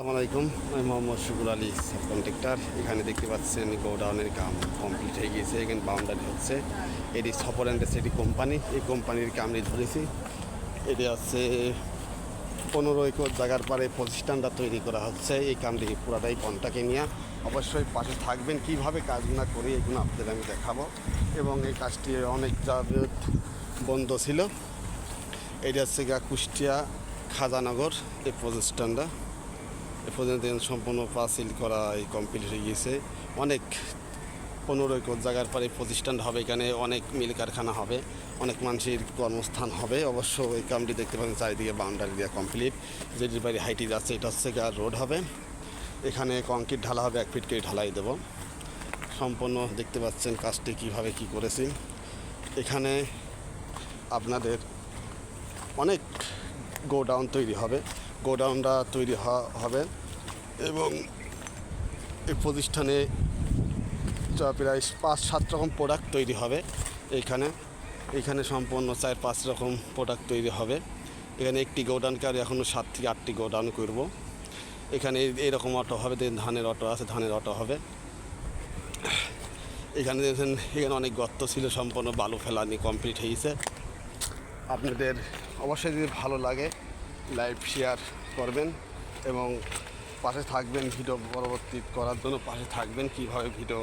আসসালামু আলাইকুম। আমি মোহাম্মদ শুকুর আলী, সাব কন্ট্রাক্টর। এখানে দেখতে পাচ্ছেন গোডাউনের কাম কমপ্লিট হয়ে গিয়েছে। এখানে বাউন্ডারি হচ্ছে। এটি সফর অ্যান্ড সিটি কোম্পানি। এই কোম্পানির কামড়ি ধরেছি। এটি হচ্ছে 15 একর জায়গার পরে প্রতিষ্ঠানটা তৈরি করা হচ্ছে। এই কামটি পুরাটাই কন্ট্রাক্টে নিয়ে অবশ্যই পাশে থাকবেন। কীভাবে কাজগুলো করি এগুলো আপনাদের আমি দেখাবো। এবং এই কাজটি অনেক যাবত বন্ধ ছিল। এটা হচ্ছে কুষ্টিয়া খাজানগর এই প্রতিষ্ঠানটা। এ পর্যন্ত সম্পূর্ণ পাঁচিল করা কমপ্লিট হয়ে গিয়েছে। অনেক 15 একর জায়গার পরে প্রতিষ্ঠান হবে। এখানে অনেক মিল কারখানা হবে, অনেক মানুষের কর্মস্থান হবে। অবশ্য এই কামটি দেখতে পাচ্ছেন চারিদিকে বাউন্ডারি দেওয়া কমপ্লিট। যেটির বাড়ি হাইটি যাচ্ছে এটা হচ্ছে রোড হবে। এখানে কংক্রিট ঢালা হবে, 1 ফিট করে ঢালাই দেব। সম্পূর্ণ দেখতে পাচ্ছেন কাজটি কীভাবে কী করেছি। এখানে আপনাদের অনেক গোডাউন তৈরি হবে। গোডাউনটা তৈরি হবে এবং এই প্রতিষ্ঠানে প্রায় 5-7 রকম প্রোডাক্ট তৈরি হবে। এইখানে সম্পূর্ণ 4-5 রকম প্রোডাক্ট তৈরি হবে। এখানে একটি গোডাউনকে আর এখনও 7 থেকে 8টি গোডাউন করব। এখানে এইরকম অটো হবে, ধানের অটো আছে, ধানের অটো হবে। এখানে দেখেন এখানে অনেক গর্ত ছিল, সম্পূর্ণ বালু ফেলানি কমপ্লিট হয়েছে। আপনাদের অবশ্যই যদি ভালো লাগে লাইভ শেয়ার করবেন এবং পাশে থাকবেন। ভিডিও পরবর্তী করার জন্য পাশে থাকবেন। কীভাবে ভিডিও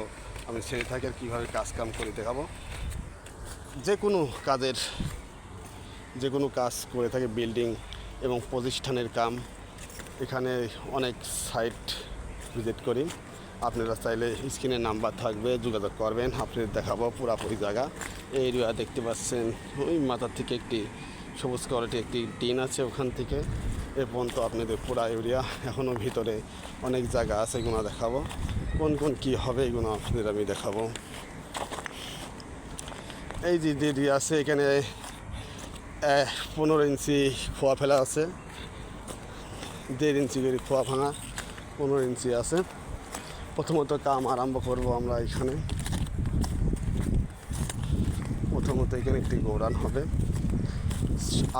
আমি ছেড়ে থাকি আর কীভাবে কাজকাম করে দেখাবো। যে কোনো কাজ করে থাকে, বিল্ডিং এবং প্রতিষ্ঠানের কাম। এখানে অনেক সাইট ভিজিট করি। আপনারা চাইলে স্ক্রিনের নাম্বার থাকবে, যোগাযোগ করবেন। আপনাদের দেখাবো পুরাপুরি জায়গা। এই এরিয়া দেখতে পাচ্ছেন ওই মাথার থেকে একটি সবুজ কোয়ালিটি একটি টিন আছে, ওখান থেকে এ পর্যন্ত আপনাদের পুরা এরিয়া। এখনও ভিতরে অনেক জায়গা আছে, এগুলো দেখাবো। কোন কী হবে এগুলো আপনাদের আমি দেখাবো। এই যে এরিয়া আছে, এখানে 15 ইঞ্চি খোয়া ফেলা আছে, 1.5 ইঞ্চি করে খোয়া ভাঙা 15 ইঞ্চি আছে। প্রথমত কাম আরম্ভ করব আমরা এখানে। প্রথমত এখানে একটি গোডাউন হবে,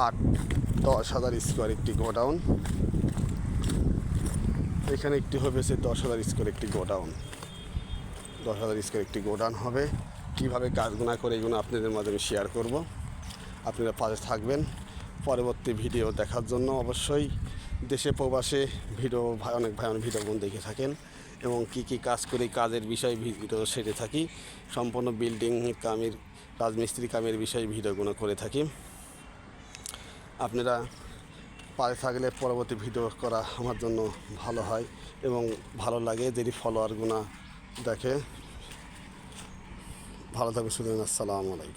8-10 হাজার স্কোয়ার একটি গোডাউন। এখানে একটি হবে 10 হাজার স্কোয়ার একটি গোডাউন। 10 হাজার স্কোয়ার একটি গোডাউন হবে। কীভাবে কাজগুলো করে এগুলো আপনাদের মাঝে আমি শেয়ার করব। আপনারা পাশে থাকবেন পরবর্তী ভিডিও দেখার জন্য। অবশ্যই দেশে প্রবাসে অনেক ভাই ভিডিওগুলো দেখে থাকেন এবং কী কাজ করি, কাজের বিষয়ে ভিডিও সেরে থাকি। সম্পূর্ণ বিল্ডিং কামের, রাজমিস্ত্রি কামের বিষয়ে ভিডিওগুলো করে থাকি। আপনারা পাশে থাকলে পরবর্তী ভিডিও করা আমার জন্য ভালো হয় এবং ভালো লাগে যদি ফলোয়ারগুলো দেখে। ভালো থাকবে। শুধু আসসালামু আলাইকুম।